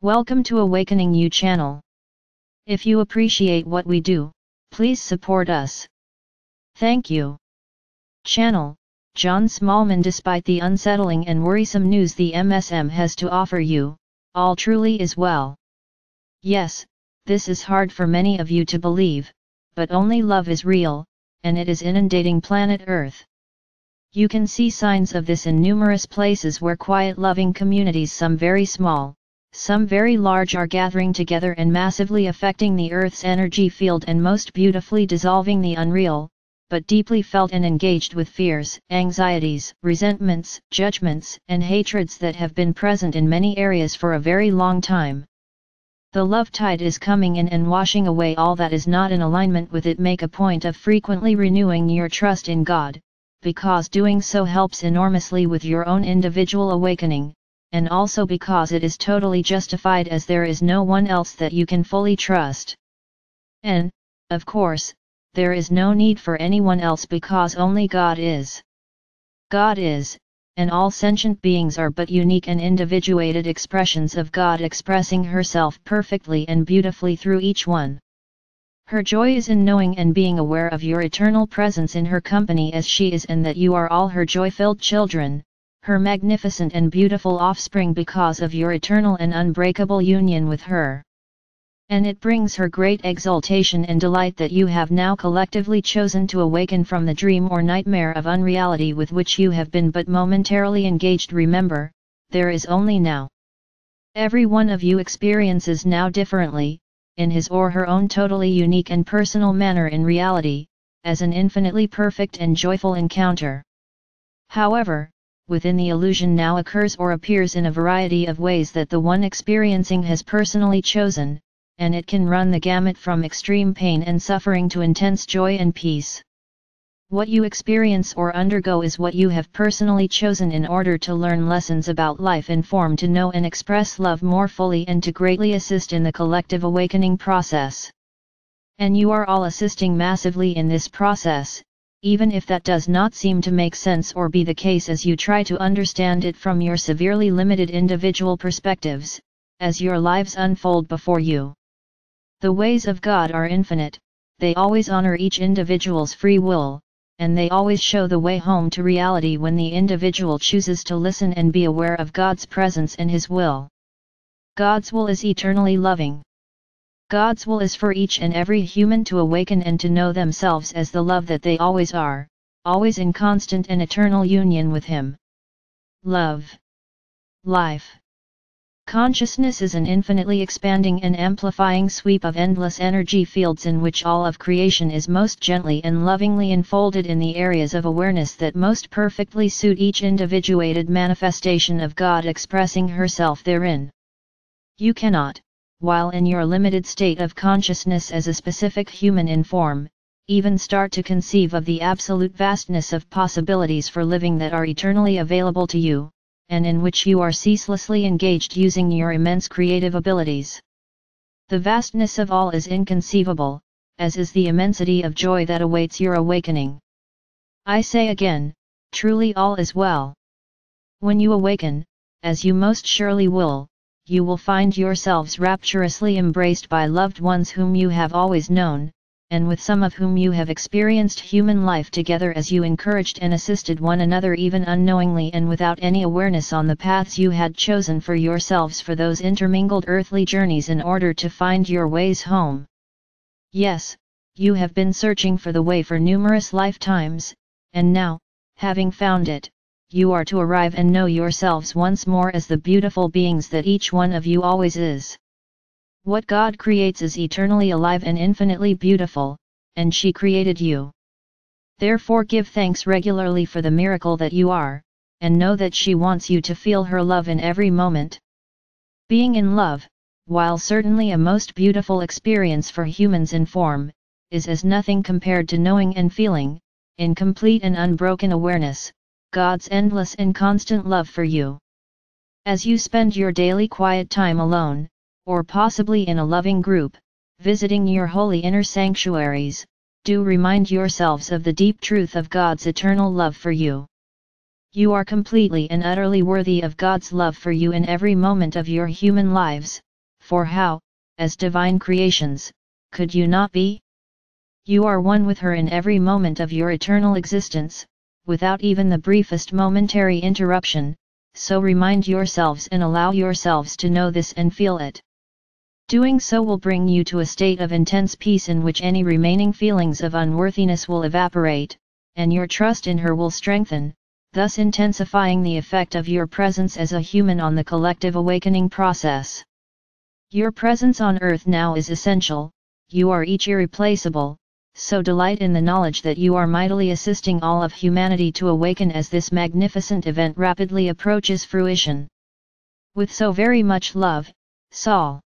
Welcome to Awakening You channel. If you appreciate what we do, please support us. Thank you. Channel, John Smallman. Despite the unsettling and worrisome news the MSM has to offer you, all truly is well. Yes, this is hard for many of you to believe, but only love is real, and it is inundating planet Earth. You can see signs of this in numerous places where quiet loving communities, some very small, some very large, are gathering together and massively affecting the Earth's energy field and most beautifully dissolving the unreal, but deeply felt and engaged with fears, anxieties, resentments, judgments, and hatreds that have been present in many areas for a very long time. The love tide is coming in and washing away all that is not in alignment with it. Make a point of frequently renewing your trust in God, because doing so helps enormously with your own individual awakening, and also because it is totally justified, as there is no one else that you can fully trust. And, of course, there is no need for anyone else, because only God is. God is, and all sentient beings are but unique and individuated expressions of God, expressing herself perfectly and beautifully through each one. Her joy is in knowing and being aware of your eternal presence in her company as she is, and that you are all her joy-filled children, her magnificent and beautiful offspring, because of your eternal and unbreakable union with her. And it brings her great exultation and delight that you have now collectively chosen to awaken from the dream or nightmare of unreality with which you have been but momentarily engaged. Remember, there is only now. Every one of you experiences now differently, in his or her own totally unique and personal manner in reality, as an infinitely perfect and joyful encounter. However, within the illusion now occurs or appears in a variety of ways that the one experiencing has personally chosen, and it can run the gamut from extreme pain and suffering to intense joy and peace. What you experience or undergo is what you have personally chosen in order to learn lessons about life, inform, to know and express love more fully, and to greatly assist in the collective awakening process. And you are all assisting massively in this process, even if that does not seem to make sense or be the case as you try to understand it from your severely limited individual perspectives, as your lives unfold before you. The ways of God are infinite, they always honor each individual's free will, and they always show the way home to reality when the individual chooses to listen and be aware of God's presence and His will. God's will is eternally loving. God's will is for each and every human to awaken and to know themselves as the love that they always are, always in constant and eternal union with Him. Love. Life. Consciousness is an infinitely expanding and amplifying sweep of endless energy fields in which all of creation is most gently and lovingly enfolded in the areas of awareness that most perfectly suit each individuated manifestation of God expressing herself therein. You cannot, while in your limited state of consciousness as a specific human in form, even start to conceive of the absolute vastness of possibilities for living that are eternally available to you, and in which you are ceaselessly engaged using your immense creative abilities. The vastness of all is inconceivable, as is the immensity of joy that awaits your awakening. I say again, truly all is well. When you awaken, as you most surely will, you will find yourselves rapturously embraced by loved ones whom you have always known, and with some of whom you have experienced human life together as you encouraged and assisted one another even unknowingly and without any awareness on the paths you had chosen for yourselves for those intermingled earthly journeys in order to find your ways home. Yes, you have been searching for the way for numerous lifetimes, and now, having found it, you are to arrive and know yourselves once more as the beautiful beings that each one of you always is. What God creates is eternally alive and infinitely beautiful, and she created you. Therefore give thanks regularly for the miracle that you are, and know that she wants you to feel her love in every moment. Being in love, while certainly a most beautiful experience for humans in form, is as nothing compared to knowing and feeling, in complete and unbroken awareness, God's endless and constant love for you. As you spend your daily quiet time alone, or possibly in a loving group, visiting your holy inner sanctuaries, do remind yourselves of the deep truth of God's eternal love for you. You are completely and utterly worthy of God's love for you in every moment of your human lives, for how, as divine creations, could you not be? You are one with her in every moment of your eternal existence, without even the briefest momentary interruption, so remind yourselves and allow yourselves to know this and feel it. Doing so will bring you to a state of intense peace in which any remaining feelings of unworthiness will evaporate, and your trust in her will strengthen, thus intensifying the effect of your presence as a human on the collective awakening process. Your presence on earth now is essential, you are each irreplaceable, so delight in the knowledge that you are mightily assisting all of humanity to awaken as this magnificent event rapidly approaches fruition. With so very much love, Saul.